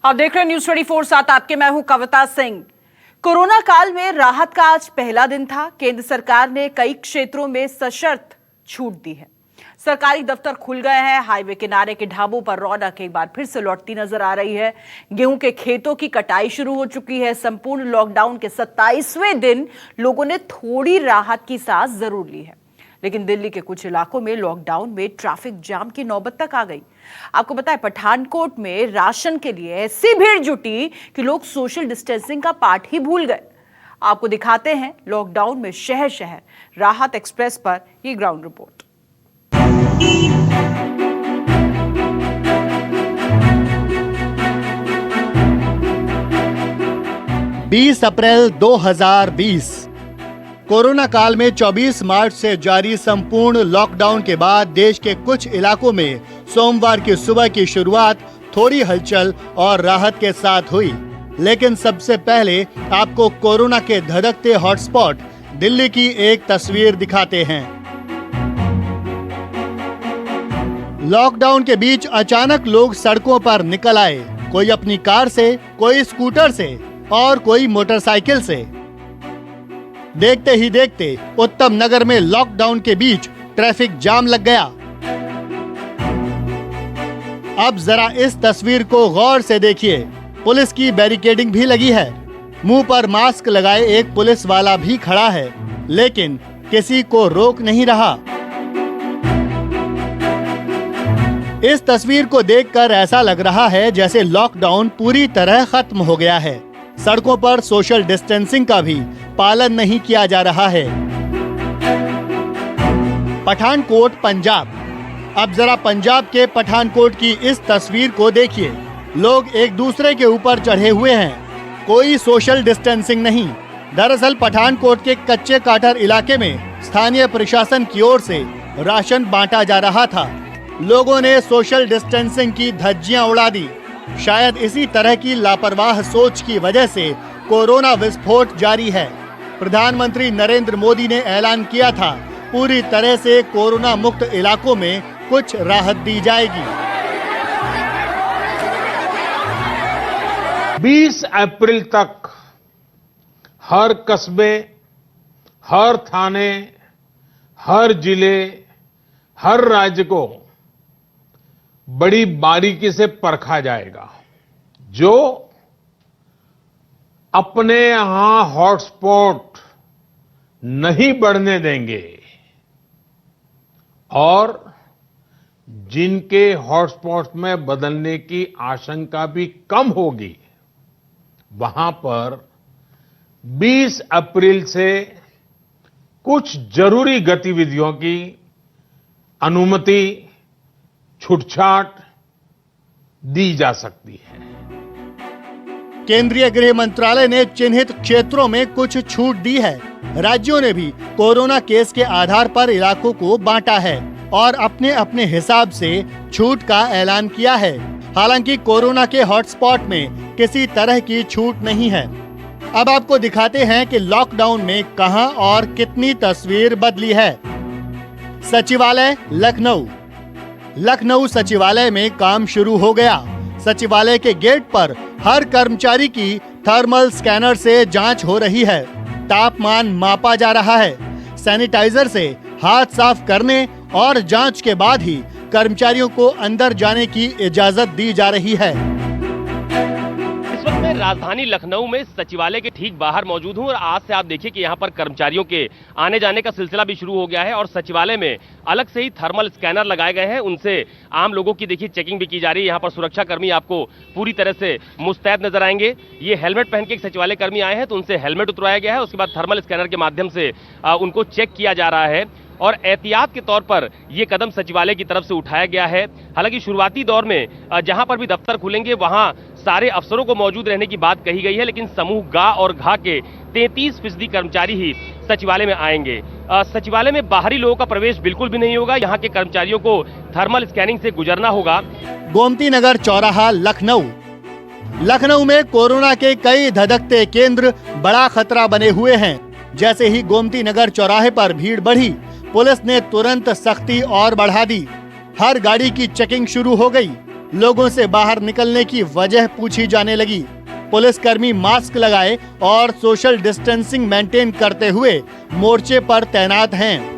आप देख रहे हैं न्यूज 24 साथ आपके, मैं हूं कविता सिंह। कोरोना काल में राहत का आज पहला दिन था। केंद्र सरकार ने कई क्षेत्रों में सशर्त छूट दी है। सरकारी दफ्तर खुल गए हैं। हाईवे किनारे के ढाबों पर रौनक एक बार फिर से लौटती नजर आ रही है। गेहूं के खेतों की कटाई शुरू हो चुकी है। संपूर्ण लॉकडाउन के 27वें दिन लोगों ने थोड़ी राहत की सांस जरूर ली है, लेकिन दिल्ली के कुछ इलाकों में लॉकडाउन में ट्रैफिक जाम की नौबत तक आ गई। आपको पता है, पठानकोट में राशन के लिए ऐसी भीड़ जुटी कि लोग सोशल डिस्टेंसिंग का पाठ ही भूल गए। आपको दिखाते हैं लॉकडाउन में शहर शहर राहत एक्सप्रेस पर ये ग्राउंड रिपोर्ट। 20 अप्रैल 2020 कोरोना काल में 24 मार्च से जारी संपूर्ण लॉकडाउन के बाद देश के कुछ इलाकों में सोमवार की सुबह की शुरुआत थोड़ी हलचल और राहत के साथ हुई। लेकिन सबसे पहले आपको कोरोना के धधकते हॉटस्पॉट दिल्ली की एक तस्वीर दिखाते हैं। लॉकडाउन के बीच अचानक लोग सड़कों पर निकल आए, कोई अपनी कार से, कोई स्कूटर से और कोई मोटरसाइकिल से। देखते ही देखते उत्तम नगर में लॉकडाउन के बीच ट्रैफिक जाम लग गया। अब जरा इस तस्वीर को गौर से देखिए। पुलिस की बैरिकेडिंग भी लगी है। मुंह पर मास्क लगाए एक पुलिस वाला भी खड़ा है, लेकिन किसी को रोक नहीं रहा। इस तस्वीर को देखकर ऐसा लग रहा है जैसे लॉकडाउन पूरी तरह खत्म हो गया है। सड़कों पर सोशल डिस्टेंसिंग का भी पालन नहीं किया जा रहा है। पठानकोट, पंजाब। अब जरा पंजाब के पठानकोट की इस तस्वीर को देखिए। लोग एक दूसरे के ऊपर चढ़े हुए हैं, कोई सोशल डिस्टेंसिंग नहीं। दरअसल पठानकोट के कच्चे काठर इलाके में स्थानीय प्रशासन की ओर से राशन बांटा जा रहा था। लोगों ने सोशल डिस्टेंसिंग की धज्जियां उड़ा दी। शायद इसी तरह की लापरवाह सोच की वजह से कोरोना विस्फोट जारी है। प्रधानमंत्री नरेंद्र मोदी ने ऐलान किया था, पूरी तरह से कोरोना मुक्त इलाकों में कुछ राहत दी जाएगी। 20 अप्रैल तक हर कस्बे, हर थाने, हर जिले, हर राज्य को बड़ी बारीकी से परखा जाएगा। जो अपने यहां हॉटस्पॉट नहीं बढ़ने देंगे और जिनके हॉटस्पॉट में बदलने की आशंका भी कम होगी, वहां पर 20 अप्रैल से कुछ जरूरी गतिविधियों की अनुमति, छूटछाट दी जा सकती है। केंद्रीय गृह मंत्रालय ने चिन्हित क्षेत्रों में कुछ छूट दी है। राज्यों ने भी कोरोना केस के आधार पर इलाकों को बांटा है और अपने अपने हिसाब से छूट का ऐलान किया है। हालांकि कोरोना के हॉटस्पॉट में किसी तरह की छूट नहीं है। अब आपको दिखाते हैं कि लॉकडाउन में कहां और कितनी तस्वीर बदली है। सचिवालय, लखनऊ। लखनऊ सचिवालय में काम शुरू हो गया। सचिवालय के गेट पर हर कर्मचारी की थर्मल स्कैनर से जांच हो रही है। तापमान मापा जा रहा है। सैनिटाइजर से हाथ साफ करने और जांच के बाद ही कर्मचारियों को अंदर जाने की इजाजत दी जा रही है। इस वक्त मैं राजधानी लखनऊ में सचिवालय के ठीक बाहर मौजूद हूं और आज से आप देखिए कि यहां पर कर्मचारियों के आने जाने का सिलसिला भी शुरू हो गया है और सचिवालय में अलग से ही थर्मल स्कैनर लगाए गए हैं। उनसे आम लोगों की देखिए चेकिंग भी की जा रही है। यहाँ पर सुरक्षा कर्मी आपको पूरी तरह से मुस्तैद नजर आएंगे। ये हेलमेट पहन के एक सचिवालय कर्मी आए हैं तो उनसे हेलमेट उतरवाया गया है। उसके बाद थर्मल स्कैनर के माध्यम से उनको चेक किया जा रहा है और एहतियात के तौर पर यह कदम सचिवालय की तरफ से उठाया गया है। हालांकि शुरुआती दौर में जहां पर भी दफ्तर खुलेंगे वहां सारे अफसरों को मौजूद रहने की बात कही गई है, लेकिन समूह गा और घा के 33% कर्मचारी ही सचिवालय में आएंगे। सचिवालय में बाहरी लोगों का प्रवेश बिल्कुल भी नहीं होगा। यहाँ के कर्मचारियों को थर्मल स्कैनिंग से गुजरना होगा। गोमती नगर चौराहा, लखनऊ। लखनऊ में कोरोना के कई धधकते केंद्र बड़ा खतरा बने हुए हैं। जैसे ही गोमती नगर चौराहे पर भीड़ बढ़ी, पुलिस ने तुरंत सख्ती और बढ़ा दी। हर गाड़ी की चेकिंग शुरू हो गई। लोगों से बाहर निकलने की वजह पूछी जाने लगी। पुलिसकर्मी मास्क लगाए और सोशल डिस्टेंसिंग मेंटेन करते हुए मोर्चे पर तैनात हैं।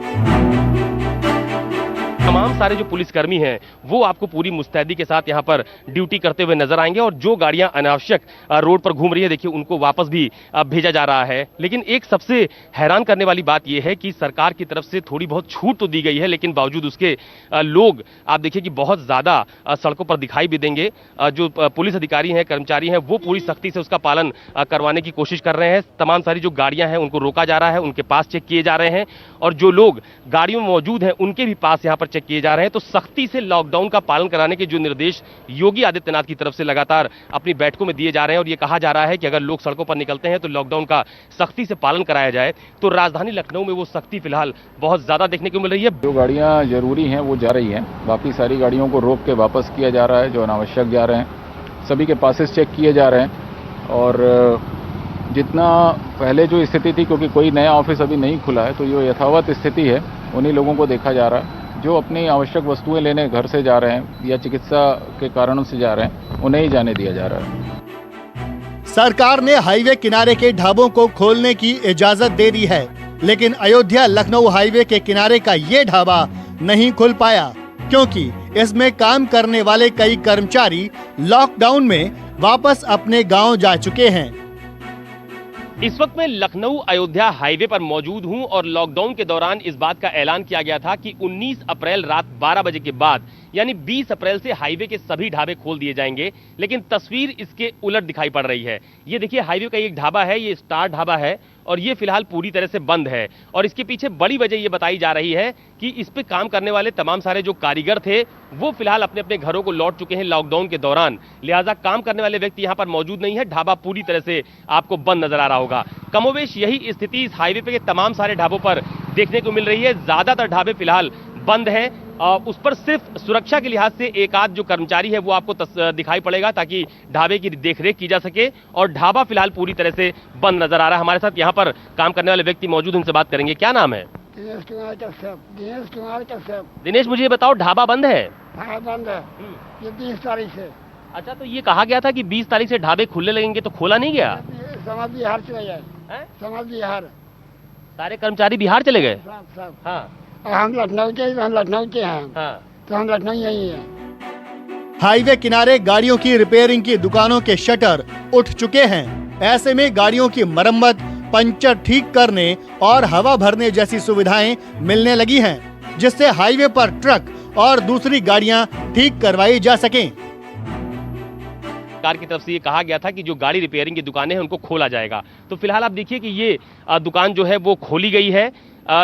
तमाम सारे जो पुलिसकर्मी हैं वो आपको पूरी मुस्तैदी के साथ यहाँ पर ड्यूटी करते हुए नजर आएंगे और जो गाड़ियां अनावश्यक रोड पर घूम रही है देखिए उनको वापस भी भेजा जा रहा है। लेकिन एक सबसे हैरान करने वाली बात यह है कि सरकार की तरफ से थोड़ी बहुत छूट तो दी गई है, लेकिन बावजूद उसके लोग आप देखिए कि बहुत ज्यादा सड़कों पर दिखाई भी देंगे। जो पुलिस अधिकारी हैं, कर्मचारी हैं, वो पूरी सख्ती से उसका पालन करवाने की कोशिश कर रहे हैं। तमाम सारी जो गाड़ियां हैं उनको रोका जा रहा है, उनके पास चेक किए जा रहे हैं और जो लोग गाड़ियों में मौजूद हैं उनके भी पास यहाँ पर चेक किए जा रहे हैं। तो सख्ती से लॉकडाउन का पालन कराने के जो निर्देश योगी आदित्यनाथ की तरफ से लगातार अपनी बैठकों में दिए जा रहे हैं और ये कहा जा रहा है कि अगर लोग सड़कों पर निकलते हैं तो लॉकडाउन का सख्ती से पालन कराया जाए। तो राजधानी लखनऊ में वो सख्ती फिलहाल बहुत ज्यादा देखने को मिल रही है। जो गाड़ियां जरूरी हैं वो जा रही हैं, बाकी सारी गाड़ियों को रोक के वापस किया जा रहा है। जो अनावश्यक जा रहे हैं सभी के पासेस चेक किए जा रहे हैं और जितना पहले जो स्थिति थी, क्योंकि कोई नया ऑफिस अभी नहीं खुला है, तो जो यथावत स्थिति है उन्हीं लोगों को देखा जा रहा है। जो अपनी आवश्यक वस्तुएं लेने घर से जा रहे हैं या चिकित्सा के कारणों से जा रहे हैं उन्हें ही जाने दिया जा रहा है। सरकार ने हाईवे किनारे के ढाबों को खोलने की इजाजत दे दी है, लेकिन अयोध्या लखनऊ हाईवे के किनारे का ये ढाबा नहीं खुल पाया क्योंकि इसमें काम करने वाले कई कर्मचारी लॉकडाउन में वापस अपने गांव जा चुके हैं। इस वक्त मैं लखनऊ अयोध्या हाईवे पर मौजूद हूं और लॉकडाउन के दौरान इस बात का ऐलान किया गया था कि 19 अप्रैल रात 12 बजे के बाद यानी 20 अप्रैल से हाईवे के सभी ढाबे खोल दिए जाएंगे, लेकिन तस्वीर इसके उलट दिखाई पड़ रही है। ये देखिए हाईवे का एक ढाबा है, ये स्टार ढाबा है और ये फिलहाल पूरी तरह से बंद है और इसके पीछे बड़ी वजह ये बताई जा रही है कि इस पे काम करने वाले तमाम सारे जो कारीगर थे वो फिलहाल अपने अपने घरों को लौट चुके हैं लॉकडाउन के दौरान, लिहाजा काम करने वाले व्यक्ति यहाँ पर मौजूद नहीं है। ढाबा पूरी तरह से आपको बंद नजर आ रहा होगा। कमोवेश यही स्थिति इस हाईवे पे के तमाम सारे ढाबों पर देखने को मिल रही है। ज्यादातर ढाबे फिलहाल बंद है। उस पर सिर्फ सुरक्षा के लिहाज से एक आध जो कर्मचारी है वो आपको दिखाई पड़ेगा ताकि ढाबे की देखरेख की जा सके और ढाबा फिलहाल पूरी तरह से बंद नजर आ रहा है। हमारे साथ यहाँ पर काम करने वाले व्यक्ति मौजूद, उनसे बात करेंगे। क्या नाम है? दिनेश कुमार चौक। दिनेश, मुझे ये बताओ ढाबा बंद है? हाँ बंद है, ये 20 तारीख से। अच्छा, तो ये कहा गया था कि 20 तारीख से ढाबे खुलने लगेंगे, तो खोला नहीं गया? समाज बिहार चले गए। समाज बिहार सारे कर्मचारी बिहार चले गए? सब। हाँ, हम लखनऊ के हैं। हाँ। तो हम लखनऊ यही है। हाईवे किनारे गाड़ियों की रिपेयरिंग की दुकानों के शटर उठ चुके हैं। ऐसे में गाड़ियों की मरम्मत, पंचर ठीक करने और हवा भरने जैसी सुविधाएं मिलने लगी हैं, जिससे हाईवे पर ट्रक और दूसरी गाड़ियां ठीक करवाई जा सकें। सरकार की तरफ से ये कहा गया था कि जो गाड़ी रिपेयरिंग की दुकानें हैं उनको खोला जाएगा। तो फिलहाल आप देखिए कि ये दुकान जो है वो खोली गई है।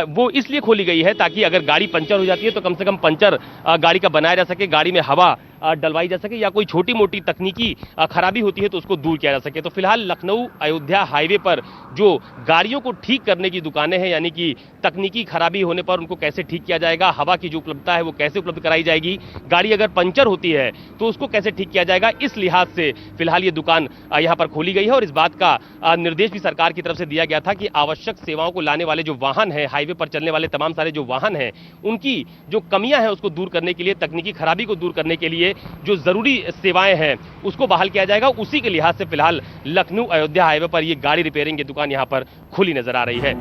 वो इसलिए खोली गई है ताकि अगर गाड़ी पंचर हो जाती है तो कम से कम पंचर गाड़ी का बनाया जा सके, गाड़ी में हवा डलवाई जा सके या कोई छोटी मोटी तकनीकी खराबी होती है तो उसको दूर किया जा सके। तो फिलहाल लखनऊ अयोध्या हाईवे पर जो गाड़ियों को ठीक करने की दुकानें हैं, यानी कि तकनीकी खराबी होने पर उनको कैसे ठीक किया जाएगा, हवा की जो उपलब्धता है वो कैसे उपलब्ध कराई जाएगी, गाड़ी अगर पंचर होती है तो उसको कैसे ठीक किया जाएगा, इस लिहाज से फिलहाल ये दुकान यहाँ पर खोली गई है। और इस बात का निर्देश भी सरकार की तरफ से दिया गया था कि आवश्यक सेवाओं को लाने वाले जो वाहन हैं, हाईवे पर चलने वाले तमाम सारे जो वाहन हैं, उनकी जो कमियां हैं उसको दूर करने के लिए, तकनीकी खराबी को दूर करने के लिए जो जरूरी सेवाएं हैं उसको बहाल किया जाएगा। उसी के लिहाज से फिलहाल लखनऊ अयोध्या हाईवे पर ये गाड़ी रिपेयरिंग की दुकान यहां पर खुली नजर आ रही है।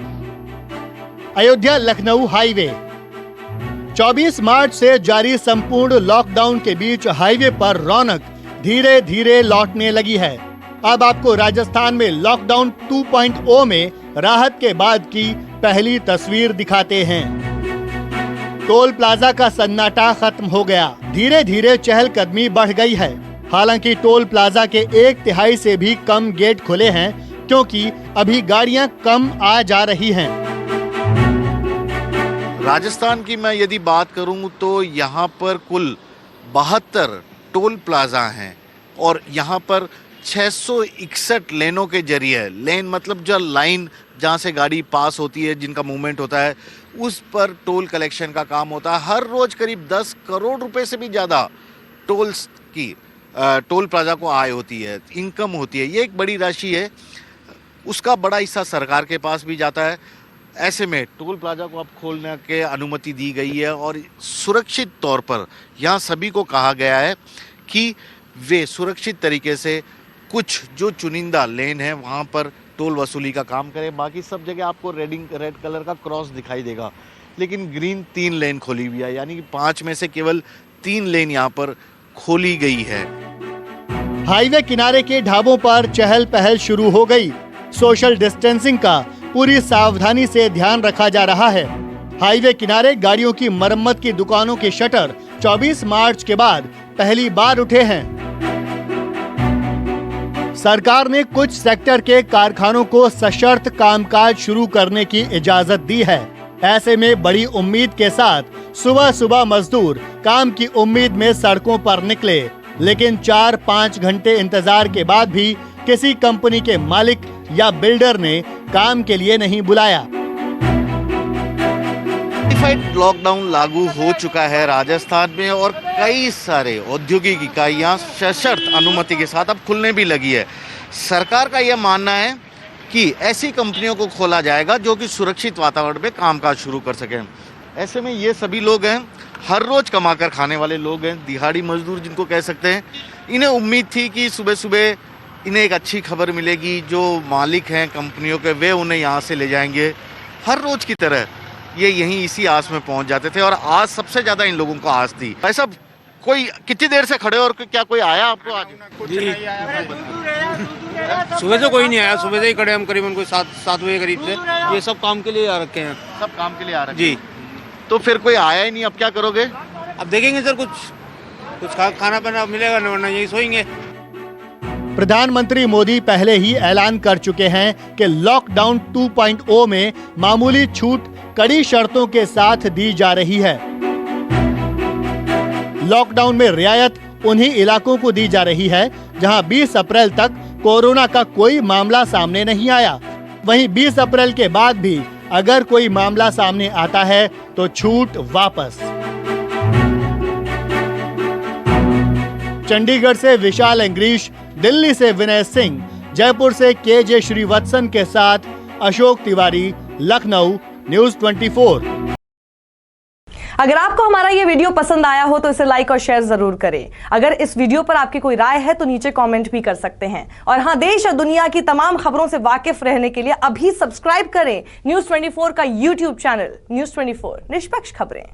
अयोध्या लखनऊ हाईवे 24 मार्च से जारी संपूर्ण लॉकडाउन के बीच हाईवे पर रौनक धीरे धीरे लौटने लगी है। अब आपको राजस्थान में लॉकडाउन 2.0 में राहत के बाद की पहली तस्वीर दिखाते हैं। टोल प्लाजा का सन्नाटा खत्म हो गया, धीरे धीरे चहलकदमी बढ़ गई है। हालांकि टोल प्लाजा के 1/3 से भी कम गेट खुले हैं क्योंकि अभी गाड़ियां कम आ जा रही हैं। राजस्थान की मैं यदि बात करूं तो यहाँ पर कुल 72 टोल प्लाजा हैं और यहाँ पर 661 लेनों के जरिए, लेन मतलब जो लाइन जहाँ से गाड़ी पास होती है, जिनका मूवमेंट होता है, उस पर टोल कलेक्शन का काम होता है। हर रोज करीब 10 करोड़ रुपए से भी ज़्यादा टोल्स की टोल प्लाजा को आय होती है, इनकम होती है। ये एक बड़ी राशि है, उसका बड़ा हिस्सा सरकार के पास भी जाता है। ऐसे में टोल प्लाजा को अब खोलने की अनुमति दी गई है और सुरक्षित तौर पर यहाँ सभी को कहा गया है कि वे सुरक्षित तरीके से कुछ जो चुनिंदा लेन है वहाँ पर टोल वसूली का काम करें। बाकी सब जगह आपको रेड कलर का क्रॉस दिखाई देगा, लेकिन ग्रीन 3 लेन खोली हुई है, यानी कि 5 में से केवल 3 लेन यहाँ पर खोली गई है। हाईवे किनारे के ढाबों पर चहल पहल शुरू हो गई। सोशल डिस्टेंसिंग का पूरी सावधानी से ध्यान रखा जा रहा है। हाईवे किनारे गाड़ियों की मरम्मत की दुकानों के शटर 24 मार्च के बाद पहली बार उठे हैं। सरकार ने कुछ सेक्टर के कारखानों को सशर्त कामकाज शुरू करने की इजाजत दी है। ऐसे में बड़ी उम्मीद के साथ सुबह सुबह मजदूर काम की उम्मीद में सड़कों पर निकले, लेकिन 4-5 घंटे इंतजार के बाद भी किसी कंपनी के मालिक या बिल्डर ने काम के लिए नहीं बुलाया। लॉकडाउन लागू हो चुका है राजस्थान में और कई सारे औद्योगिक इकाइयां सशर्त अनुमति के साथ अब खुलने भी लगी है। सरकार का यह मानना है कि ऐसी कंपनियों को खोला जाएगा जो कि सुरक्षित वातावरण में कामकाज शुरू कर सकें। ऐसे में ये सभी लोग हैं, हर रोज कमाकर खाने वाले लोग हैं, दिहाड़ी मजदूर जिनको कह सकते हैं। इन्हें उम्मीद थी कि सुबह सुबह इन्हें एक अच्छी खबर मिलेगी, जो मालिक हैं कंपनियों के वे उन्हें यहाँ से ले जाएंगे। हर रोज की तरह ये यहीं इसी आस में पहुंच जाते थे और आज सबसे ज्यादा इन लोगों को आस थी। भाई साहब, कोई कितनी देर से खड़े हो और क्या कोई आया आपको आज? जी सुबह से कोई नहीं आया, सुबह से ही खड़े हम करीबन कोई 7 बजे करीब से। ये सब काम के लिए आ रखे हैं। सब काम के लिए आ रहे हैं जी। तो फिर कोई आया ही नहीं, अब क्या करोगे? अब देखेंगे सर, कुछ खाना पीना मिलेगा, वरना यही सोएंगे। प्रधानमंत्री मोदी पहले ही ऐलान कर चुके हैं कि लॉकडाउन 2.0 में मामूली छूट कड़ी शर्तों के साथ दी जा रही है। लॉकडाउन में रियायत उन्हीं इलाकों को दी जा रही है जहां 20 अप्रैल तक कोरोना का कोई मामला सामने नहीं आया। वहीं 20 अप्रैल के बाद भी अगर कोई मामला सामने आता है तो छूट वापस। चंडीगढ़ से विशाल एंग्रीश, दिल्ली से विनय सिंह, जयपुर से KJ श्रीवत्सन के साथ अशोक तिवारी, लखनऊ, न्यूज़ 24। अगर आपको हमारा ये वीडियो पसंद आया हो तो इसे लाइक और शेयर जरूर करें। अगर इस वीडियो पर आपकी कोई राय है तो नीचे कमेंट भी कर सकते हैं। और हां, देश और दुनिया की तमाम खबरों से वाकिफ रहने के लिए अभी सब्सक्राइब करें न्यूज़ 24 का YouTube चैनल। न्यूज़ 24, निष्पक्ष खबरें।